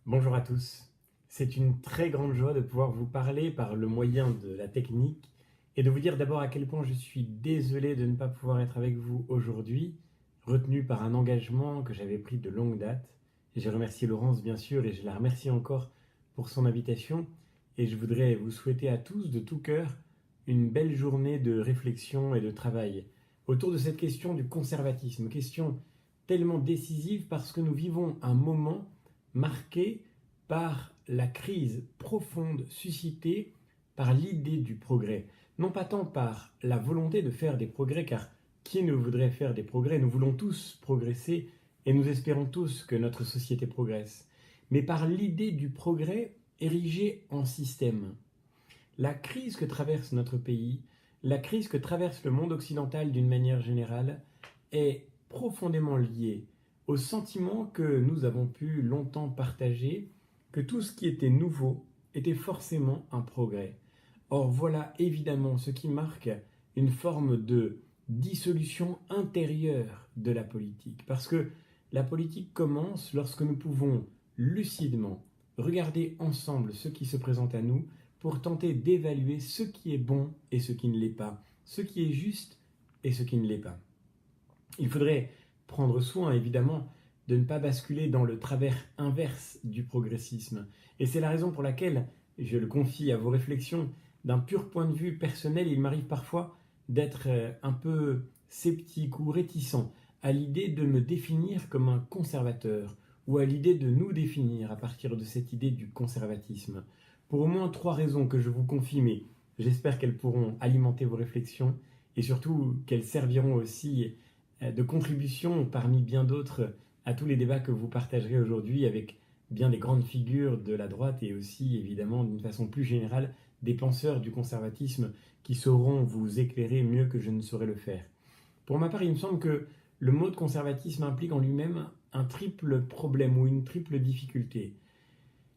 Bonjour à tous. C'est une très grande joie de pouvoir vous parler par le moyen de la technique et de vous dire d'abord à quel point je suis désolé de ne pas pouvoir être avec vous aujourd'hui, retenu par un engagement que j'avais pris de longue date. Et je remercie Laurence bien sûr et je la remercie encore pour son invitation et je voudrais vous souhaiter à tous de tout cœur une belle journée de réflexion et de travail autour de cette question du conservatisme, question tellement décisive parce que nous vivons un moment marqué par la crise profonde suscitée par l'idée du progrès. Non pas tant par la volonté de faire des progrès, car qui ne voudrait faire des progrès? Nous voulons tous progresser et nous espérons tous que notre société progresse, mais par l'idée du progrès érigé en système. La crise que traverse notre pays, la crise que traverse le monde occidental d'une manière générale, est profondément liée au sentiment que nous avons pu longtemps partager que tout ce qui était nouveau était forcément un progrès. Or voilà évidemment ce qui marque une forme de dissolution intérieure de la politique, parce que la politique commence lorsque nous pouvons lucidement regarder ensemble ce qui se présente à nous pour tenter d'évaluer ce qui est bon et ce qui ne l'est pas, ce qui est juste et ce qui ne l'est pas. Il faudrait prendre soin, évidemment, de ne pas basculer dans le travers inverse du progressisme. Et c'est la raison pour laquelle, je le confie à vos réflexions, d'un pur point de vue personnel, il m'arrive parfois d'être un peu sceptique ou réticent à l'idée de me définir comme un conservateur ou à l'idée de nous définir à partir de cette idée du conservatisme. Pour au moins trois raisons que je vous confie, mais j'espère qu'elles pourront alimenter vos réflexions et surtout qu'elles serviront aussi de contribution parmi bien d'autres à tous les débats que vous partagerez aujourd'hui avec bien des grandes figures de la droite et aussi évidemment d'une façon plus générale des penseurs du conservatisme qui sauront vous éclairer mieux que je ne saurais le faire. Pour ma part, il me semble que le mot de conservatisme implique en lui-même un triple problème ou une triple difficulté.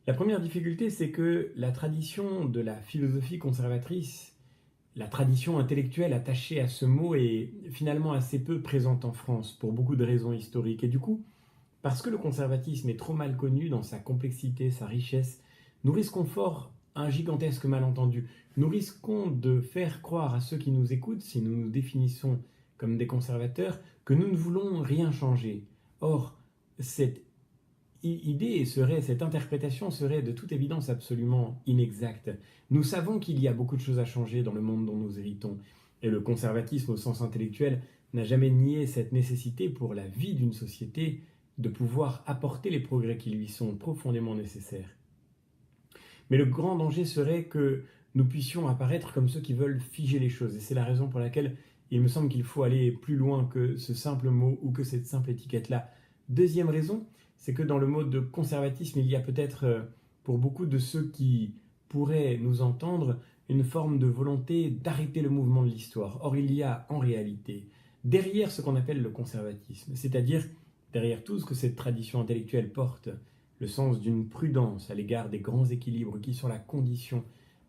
La première difficulté, c'est que la tradition de la philosophie conservatrice, la tradition intellectuelle attachée à ce mot est finalement assez peu présente en France pour beaucoup de raisons historiques. Et du coup, parce que le conservatisme est trop mal connu dans sa complexité, sa richesse, nous risquons fort un gigantesque malentendu. Nous risquons de faire croire à ceux qui nous écoutent, si nous nous définissons comme des conservateurs, que nous ne voulons rien changer. Or, cette idée serait, cette interprétation serait de toute évidence absolument inexacte. Nous savons qu'il y a beaucoup de choses à changer dans le monde dont nous héritons, et le conservatisme au sens intellectuel n'a jamais nié cette nécessité pour la vie d'une société de pouvoir apporter les progrès qui lui sont profondément nécessaires. Mais le grand danger serait que nous puissions apparaître comme ceux qui veulent figer les choses, et c'est la raison pour laquelle il me semble qu'il faut aller plus loin que ce simple mot ou que cette simple étiquette-là. Deuxième raison, c'est que dans le mot de conservatisme, il y a peut-être, pour beaucoup de ceux qui pourraient nous entendre, une forme de volonté d'arrêter le mouvement de l'histoire. Or, il y a en réalité, derrière ce qu'on appelle le conservatisme, c'est-à-dire derrière tout ce que cette tradition intellectuelle porte, le sens d'une prudence à l'égard des grands équilibres qui sont la condition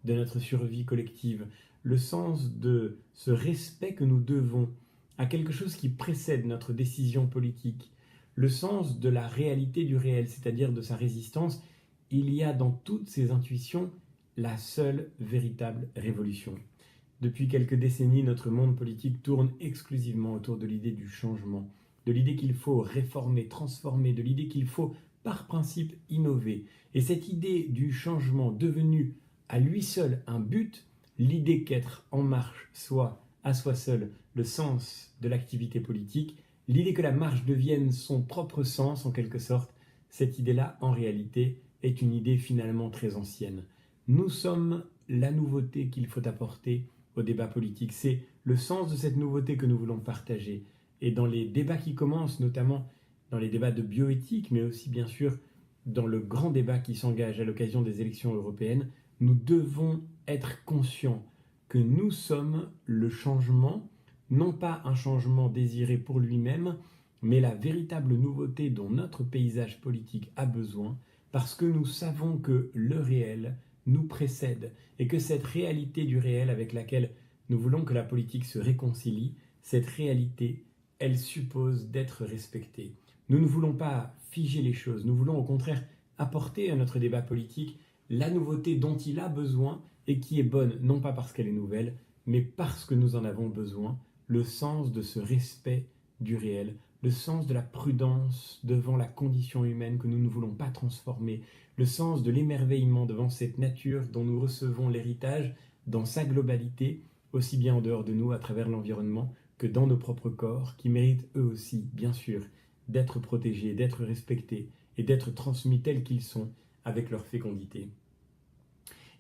de notre survie collective, le sens de ce respect que nous devons à quelque chose qui précède notre décision politique, le sens de la réalité du réel, c'est-à-dire de sa résistance, il y a dans toutes ces intuitions la seule véritable révolution. Depuis quelques décennies, notre monde politique tourne exclusivement autour de l'idée du changement, de l'idée qu'il faut réformer, transformer, de l'idée qu'il faut, par principe, innover. Et cette idée du changement devenue à lui seul un but, l'idée qu'être en marche soit à soi seul le sens de l'activité politique, l'idée que la marche devienne son propre sens en quelque sorte, cette idée-là, en réalité, est une idée finalement très ancienne. Nous sommes la nouveauté qu'il faut apporter au débat politique. C'est le sens de cette nouveauté que nous voulons partager. Et dans les débats qui commencent, notamment dans les débats de bioéthique, mais aussi bien sûr dans le grand débat qui s'engage à l'occasion des élections européennes, nous devons être conscients que nous sommes le changement, non pas un changement désiré pour lui-même, mais la véritable nouveauté dont notre paysage politique a besoin, parce que nous savons que le réel nous précède et que cette réalité du réel avec laquelle nous voulons que la politique se réconcilie, cette réalité, elle suppose d'être respectée. Nous ne voulons pas figer les choses, nous voulons au contraire apporter à notre débat politique la nouveauté dont il a besoin et qui est bonne, non pas parce qu'elle est nouvelle, mais parce que nous en avons besoin, le sens de ce respect du réel, le sens de la prudence devant la condition humaine que nous ne voulons pas transformer, le sens de l'émerveillement devant cette nature dont nous recevons l'héritage dans sa globalité, aussi bien en dehors de nous, à travers l'environnement, que dans nos propres corps, qui méritent eux aussi, bien sûr, d'être protégés, d'être respectés et d'être transmis tels qu'ils sont avec leur fécondité.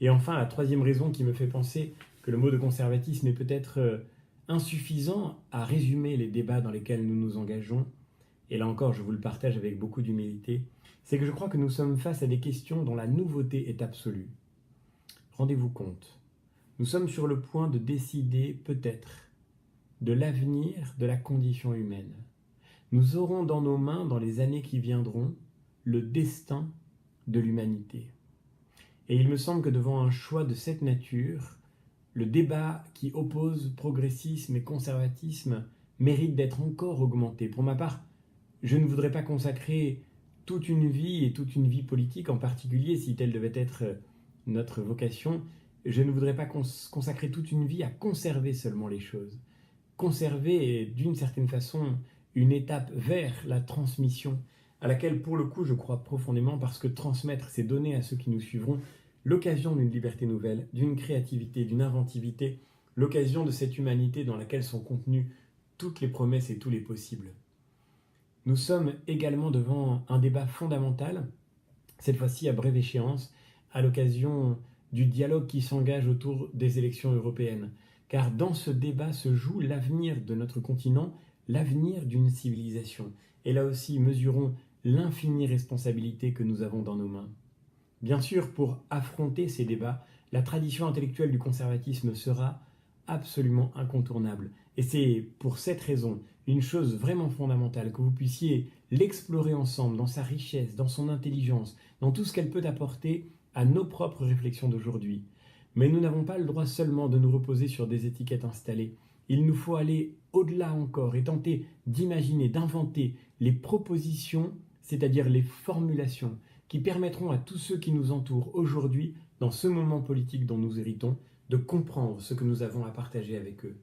Et enfin, la troisième raison qui me fait penser que le mot de conservatisme est peut-être insuffisant à résumer les débats dans lesquels nous nous engageons, et là encore je vous le partage avec beaucoup d'humilité, c'est que je crois que nous sommes face à des questions dont la nouveauté est absolue. Rendez-vous compte, nous sommes sur le point de décider peut-être de l'avenir de la condition humaine. Nous aurons dans nos mains, dans les années qui viendront, le destin de l'humanité. Et il me semble que devant un choix de cette nature, le débat qui oppose progressisme et conservatisme mérite d'être encore augmenté. Pour ma part, je ne voudrais pas consacrer toute une vie et toute une vie politique, en particulier si telle devait être notre vocation, je ne voudrais pas consacrer toute une vie à conserver seulement les choses. Conserver est d'une certaine façon une étape vers la transmission, à laquelle pour le coup je crois profondément, parce que transmettre, c'est donner à ceux qui nous suivront l'occasion d'une liberté nouvelle, d'une créativité, d'une inventivité, l'occasion de cette humanité dans laquelle sont contenues toutes les promesses et tous les possibles. Nous sommes également devant un débat fondamental, cette fois-ci à brève échéance, à l'occasion du dialogue qui s'engage autour des élections européennes. Car dans ce débat se joue l'avenir de notre continent, l'avenir d'une civilisation. Et là aussi, mesurons l'infinie responsabilité que nous avons dans nos mains. Bien sûr, pour affronter ces débats, la tradition intellectuelle du conservatisme sera absolument incontournable. Et c'est pour cette raison une chose vraiment fondamentale, que vous puissiez l'explorer ensemble dans sa richesse, dans son intelligence, dans tout ce qu'elle peut apporter à nos propres réflexions d'aujourd'hui. Mais nous n'avons pas le droit seulement de nous reposer sur des étiquettes installées. Il nous faut aller au-delà encore et tenter d'imaginer, d'inventer les propositions, c'est-à-dire les formulations, qui permettront à tous ceux qui nous entourent aujourd'hui, dans ce moment politique dont nous héritons, de comprendre ce que nous avons à partager avec eux.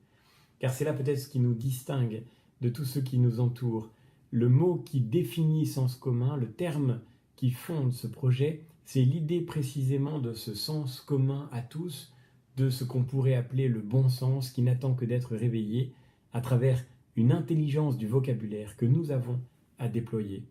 Car c'est là peut-être ce qui nous distingue de tous ceux qui nous entourent. Le mot qui définit sens commun, le terme qui fonde ce projet, c'est l'idée précisément de ce sens commun à tous, de ce qu'on pourrait appeler le bon sens qui n'attend que d'être réveillé à travers une intelligence du vocabulaire que nous avons à déployer.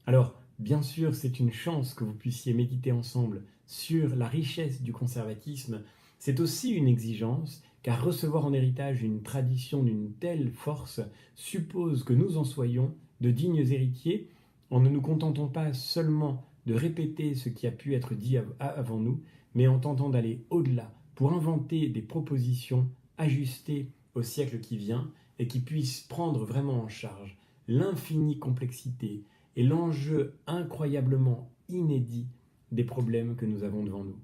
Alors, bien sûr, c'est une chance que vous puissiez méditer ensemble sur la richesse du conservatisme. C'est aussi une exigence, car recevoir en héritage une tradition d'une telle force suppose que nous en soyons de dignes héritiers, en ne nous contentant pas seulement de répéter ce qui a pu être dit avant nous, mais en tentant d'aller au-delà pour inventer des propositions ajustées au siècle qui vient et qui puissent prendre vraiment en charge l'infinie complexité et l'enjeu incroyablement inédit des problèmes que nous avons devant nous.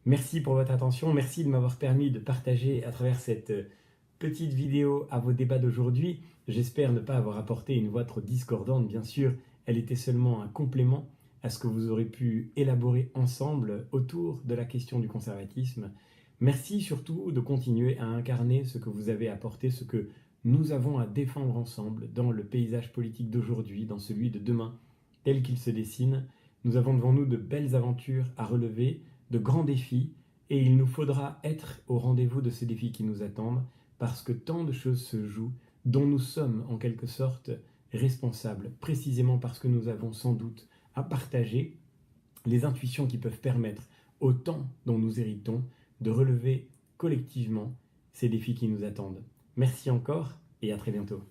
Merci pour votre attention, merci de m'avoir permis de partager à travers cette petite vidéo à vos débats d'aujourd'hui. J'espère ne pas avoir apporté une voix trop discordante, bien sûr, elle était seulement un complément à ce que vous aurez pu élaborer ensemble autour de la question du conservatisme. Merci surtout de continuer à incarner ce que vous avez apporté, ce que nous avons à défendre ensemble dans le paysage politique d'aujourd'hui, dans celui de demain, tel qu'il se dessine. Nous avons devant nous de belles aventures à relever, de grands défis, et il nous faudra être au rendez-vous de ces défis qui nous attendent, parce que tant de choses se jouent, dont nous sommes en quelque sorte responsables, précisément parce que nous avons sans doute à partager les intuitions qui peuvent permettre au temps dont nous héritons de relever collectivement ces défis qui nous attendent. Merci encore et à très bientôt.